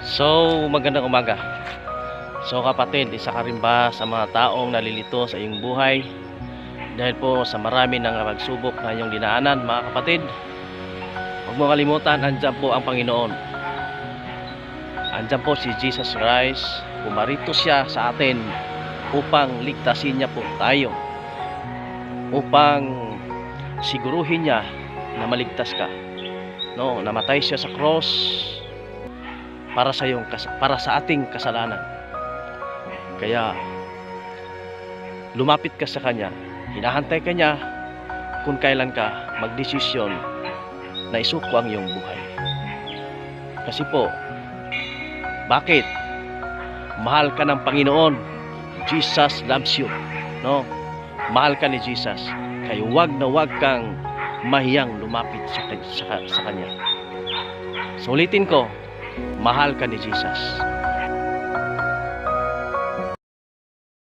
So, magandang umaga. So kapatid, isa ka rin ba sa mga taong nalilito sa iyong buhay dahil po sa marami ng pagsubok na iyong dinaanan, mga kapatid? Huwag mo kalimutan, andyan po ang Panginoon. Andyan po si Jesus Christ. Pumarito siya sa atin upang ligtasin niya po tayo, upang siguruhin niya na maligtas ka. No, namatay siya sa cross para sa ating kasalanan. Kaya lumapit ka sa kanya, hinahantay ka niya kung kailan ka magdesisyon na isuko ang iyong buhay. Kasi po, bakit? Mahal ka ng Panginoon. Jesus loves you, no? Mahal ka ni Jesus, kaya wag na wag kang mahiyang lumapit sa kanya. Sulitin ko, mahal ka ni Jesus.